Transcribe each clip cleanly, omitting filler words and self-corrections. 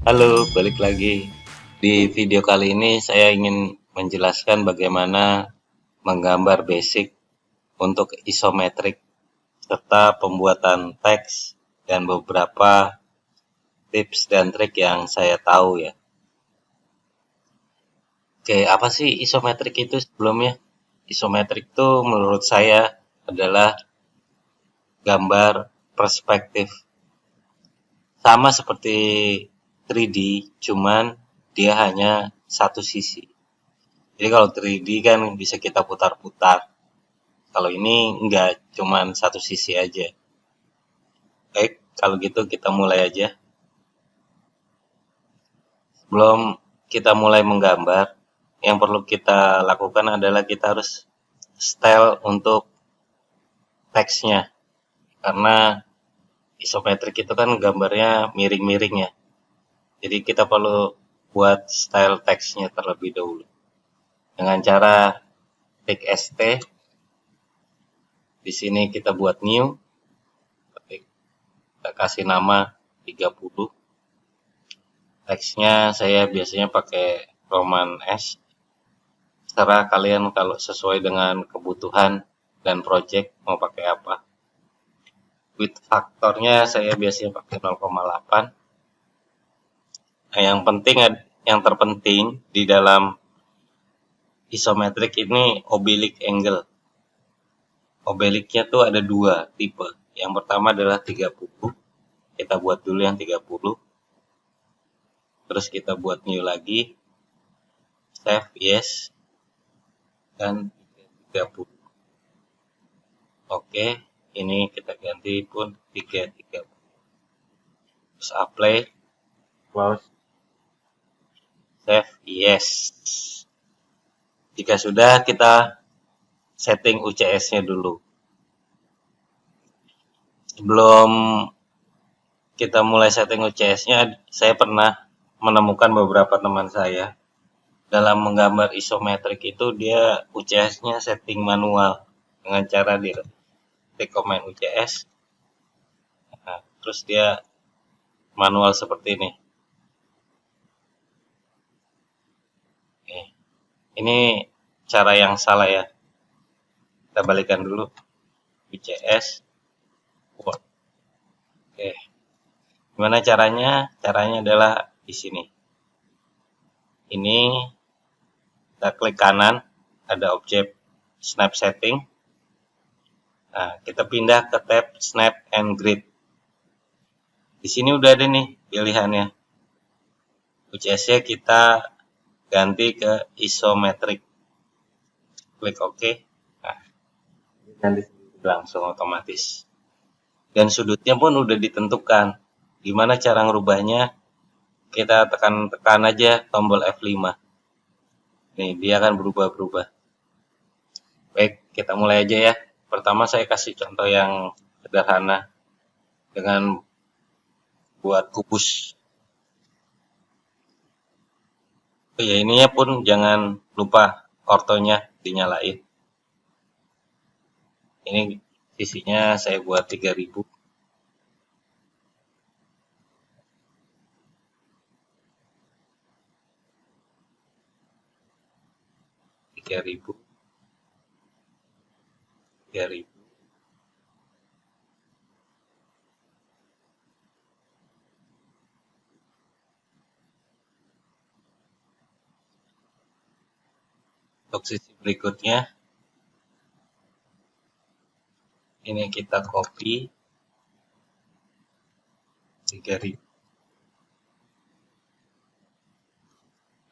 Halo, balik lagi. Di video kali ini saya ingin menjelaskan bagaimana menggambar basic untuk isometrik serta pembuatan teks dan beberapa tips dan trik yang saya tahu ya. Oke, apa sih isometrik itu sebelumnya? Isometrik itu menurut saya adalah gambar perspektif. Sama seperti 3D, cuman dia hanya satu sisi. Jadi kalau 3D kan bisa kita putar-putar. Kalau ini enggak, cuman satu sisi aja. Baik, kalau gitu kita mulai aja. Sebelum kita mulai menggambar, yang perlu kita lakukan adalah kita harus style untuk teksnya. Karena isometrik itu kan gambarnya miring-miring ya. Jadi kita perlu buat style teksnya terlebih dahulu. Dengan cara klik ST. Di sini kita buat new. Kita kasih nama 30. Teksnya saya biasanya pakai Roman S. Terserah kalian kalau sesuai dengan kebutuhan dan project mau pakai apa. Width faktornya saya biasanya pakai 0,8. Nah, yang terpenting di dalam isometrik ini oblique angle. Oblique-nya tuh ada dua tipe. Yang pertama adalah 30. Kita buat dulu yang 30. Terus kita buat new lagi. Save, yes. Dan 30. Oke, ini kita ganti pun 30. Terus apply. Close. Save, yes. Jika sudah, kita setting UCS-nya dulu. Sebelum kita mulai setting UCS-nya, saya pernah menemukan beberapa teman saya dalam menggambar isometrik itu dia UCS-nya setting manual dengan cara di command UCS. Nah, terus dia manual seperti ini. Oke. Ini cara yang salah ya. Kita balikan dulu UCS. Oke. Gimana caranya? Caranya adalah di sini. Ini kita klik kanan, ada objek snap setting. Nah, kita pindah ke tab snap and grid. Di sini udah ada nih pilihannya. UCS-nya kita ganti ke isometrik. Klik OK. Nah, nanti langsung otomatis. Dan sudutnya pun udah ditentukan. Gimana cara ngerubahnya? Kita tekan aja tombol F5. Nih, dia akan berubah-berubah. Baik, kita mulai aja ya. Pertama saya kasih contoh yang sederhana dengan buat kubus. Oh ya, ininya pun jangan lupa ortonya dinyalain. Ini sisinya saya buat 3000. Tiga ribu. Untuk sisi berikutnya, ini kita copy 3000.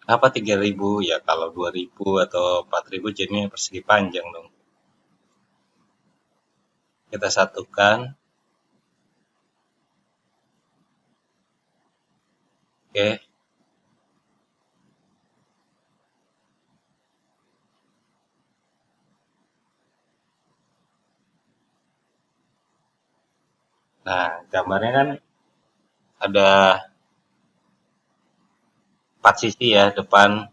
Apa 3000? Ya kalau 2000 atau 4000 jadinya persegi panjang dong. Kita satukan. Oke. Nah, gambarnya kan ada 4 sisi ya, depan,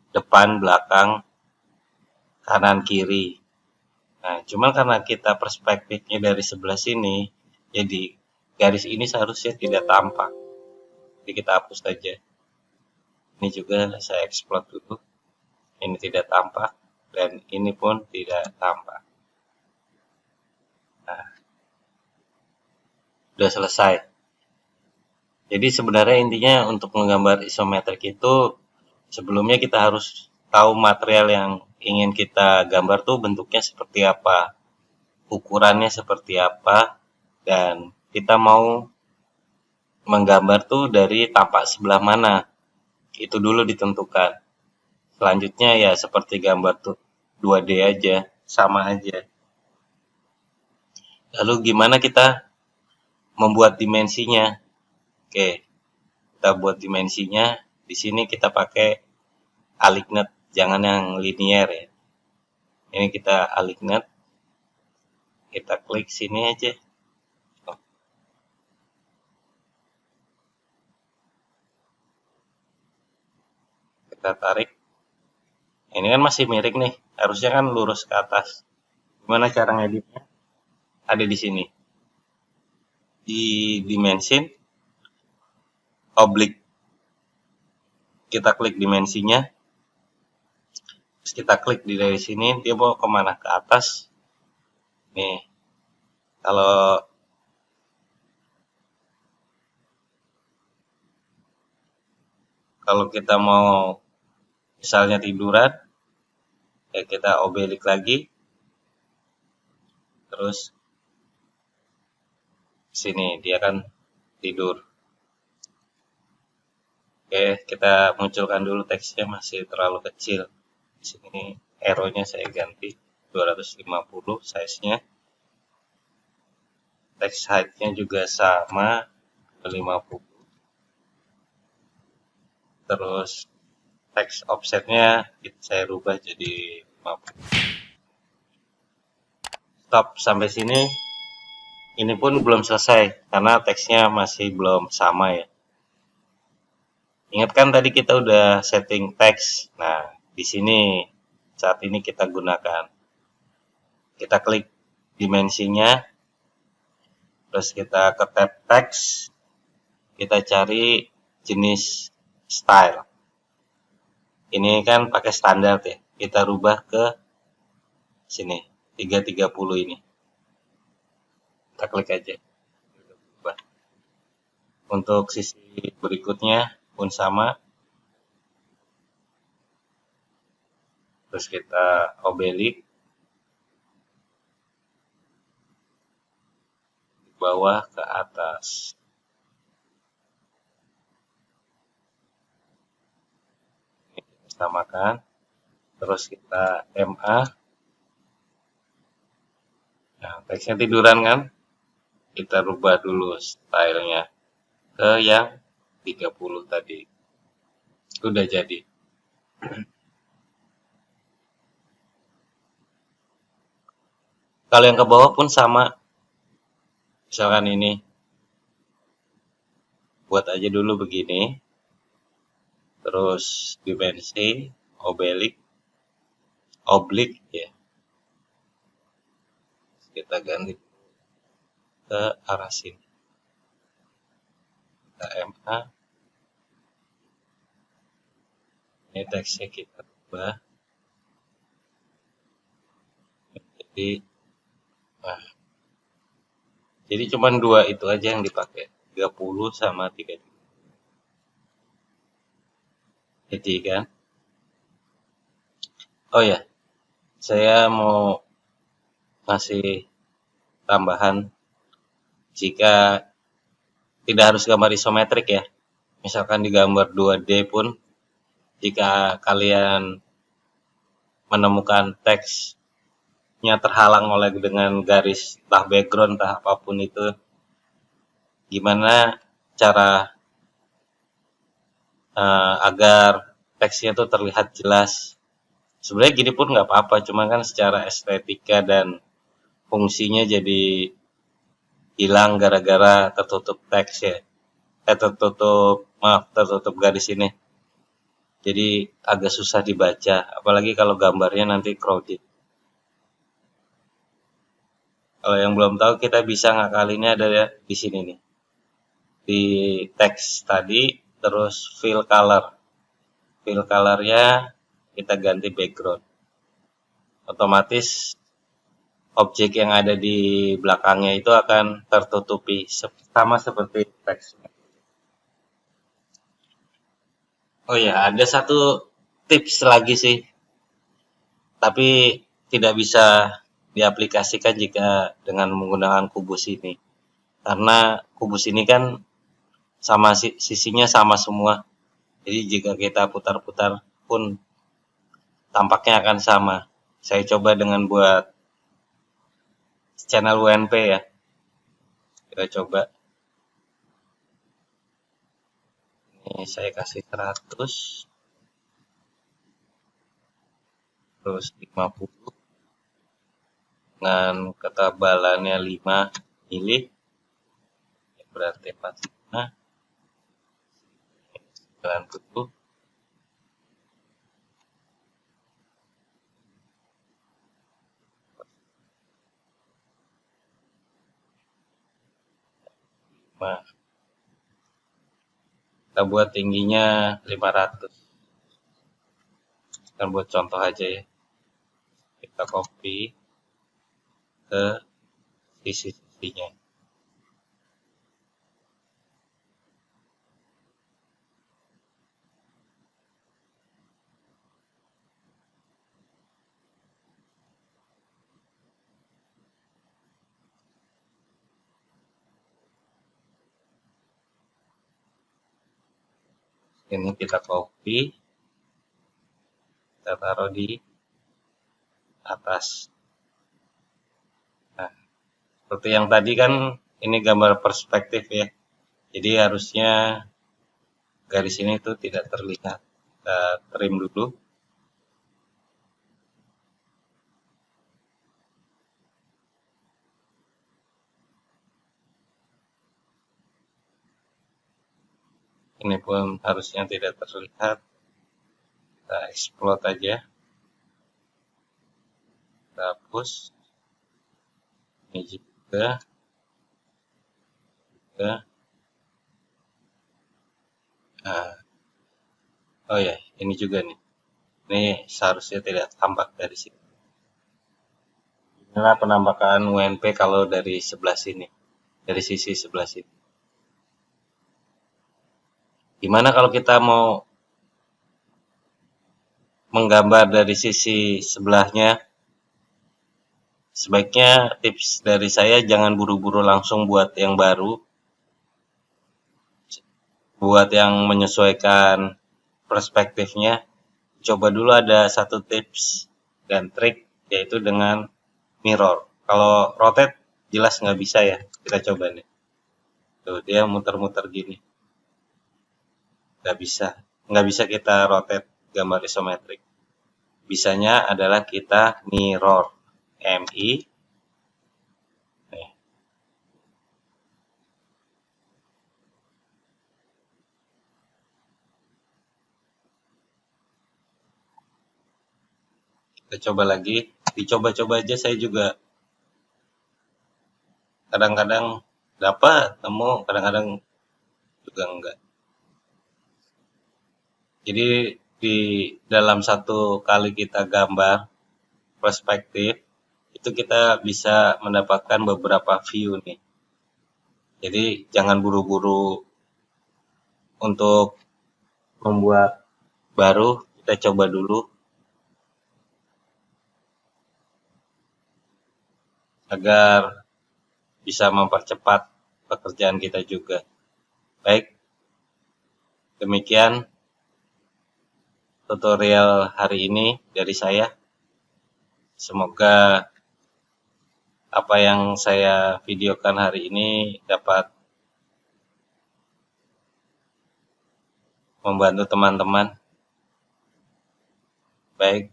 belakang, kanan, kiri. Nah, cuma karena kita perspektifnya dari sebelah sini, jadi garis ini seharusnya tidak tampak. Jadi kita hapus saja. Ini juga saya explode dulu. Ini tidak tampak dan ini pun tidak tampak. Nah, udah selesai. Jadi sebenarnya intinya untuk menggambar isometrik itu sebelumnya kita harus tahu material yang ingin kita gambar tuh bentuknya seperti apa, ukurannya seperti apa, dan kita mau menggambar tuh dari tampak sebelah mana. Itu dulu ditentukan. Selanjutnya ya seperti gambar tuh 2D aja, sama aja. Lalu gimana kita membuat dimensinya? Oke, kita buat dimensinya. Di sini kita pakai aligned, jangan yang linear ya. Ini kita aligned. Kita klik sini aja. Kita tarik. Ini kan masih miring nih, harusnya kan lurus ke atas. Gimana cara ngeditnya? Ada di sini. Di dimension, oblique. Kita klik dimensinya. Terus kita klik dari sini, dia mau kemana? Ke atas. Nih, kalau kita mau misalnya tiduran, ya kita obelik lagi. Terus sini dia kan tidur. Oke, kita munculkan dulu teksnya, masih terlalu kecil. Di sini arrow-nya saya ganti 250 size-nya. Text height-nya juga sama 50. Terus text offset-nya saya rubah jadi 50. Stop sampai sini. Ini pun belum selesai karena teksnya masih belum sama ya. Ingat kan tadi kita udah setting teks. Nah, di sini saat ini kita gunakan. Kita klik dimensinya. Terus kita ke tab teks. Kita cari jenis style. Ini kan pakai standar ya. Kita rubah ke sini 330 ini. Kita klik aja. Untuk sisi berikutnya pun sama. Terus kita obelik di bawah ke atas. Ini kita samakan. Terus kita MA. Nah, teksnya tiduran kan? Kita rubah dulu stylenya ke yang 30 tadi. Udah jadi. Kalau yang ke bawah pun sama. Misalkan ini. Buat aja dulu begini. Terus dimensi, obelik, oblik ya. Kita ganti ke arah sini. Kita MA. Ini teksnya kita ubah. Jadi cuma dua itu aja yang dipakai, 30 sama 30. Jadi kan. Oh ya, saya mau ngasih tambahan jika tidak harus gambar isometrik ya. Misalkan digambar 2D pun, jika kalian menemukan teksnya terhalang oleh dengan garis entah background entah apapun itu, gimana cara agar teksnya itu terlihat jelas. Sebenarnya gini pun nggak apa-apa, cuma kan secara estetika dan fungsinya jadi hilang gara-gara tertutup teks ya. Tertutup garis ini. Jadi agak susah dibaca, apalagi kalau gambarnya nanti crowded. Kalau yang belum tahu, kita bisa ngakalinnya ada di sini nih. Di teks tadi, terus fill color. fill colornya kita ganti background. Otomatis objek yang ada di belakangnya itu akan tertutupi sama seperti teks. Oh ya, ada satu tips lagi sih, tapi tidak bisa diaplikasikan jika dengan menggunakan kubus ini. Karena kubus ini kan sama sisinya sama semua. Jadi jika kita putar-putar pun tampaknya akan sama. Saya coba dengan buat channel WNP ya. Kita coba. Ini saya kasih 100. Terus 50. Dengan ketebalannya 5 mili. Berarti 45. 90. Kita buat tingginya 500. Kita buat contoh aja ya. Kita copy ke sisi-sisinya. Ini kita copy, kita taruh di atas. Nah, seperti yang tadi kan ini gambar perspektif ya. Jadi harusnya garis ini tuh tidak terlihat. Kita trim dulu. Ini pun harusnya tidak terlihat. Kita explode aja. Kita hapus. Ini juga. Nah. Oh ya, ini juga nih. Ini seharusnya tidak tampak dari sini. Inilah penampakan WNP kalau dari sebelah sini. Dari sisi sebelah sini. Gimana kalau kita mau menggambar dari sisi sebelahnya? Sebaiknya tips dari saya jangan buru-buru langsung buat yang baru. Buat yang menyesuaikan perspektifnya, coba dulu ada satu tips dan trik, yaitu dengan mirror. Kalau rotate jelas nggak bisa ya, kita coba nih. Tuh, dia muter-muter gini. Nggak bisa kita rotate gambar isometrik. Bisanya adalah kita mirror, MI. Kita coba lagi, dicoba-coba aja, saya juga kadang-kadang dapat temu, kadang-kadang juga enggak. Jadi di dalam satu kali kita gambar perspektif, itu kita bisa mendapatkan beberapa view nih. Jadi jangan buru-buru untuk membuat baru, kita coba dulu agar bisa mempercepat pekerjaan kita juga. Baik, demikian tutorial hari ini dari saya. Semoga apa yang saya videokan hari ini dapat membantu teman-teman. Baik,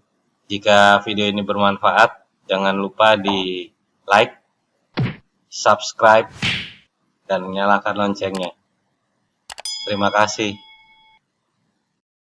jika video ini bermanfaat, jangan lupa di like, subscribe, dan nyalakan loncengnya. Terima kasih.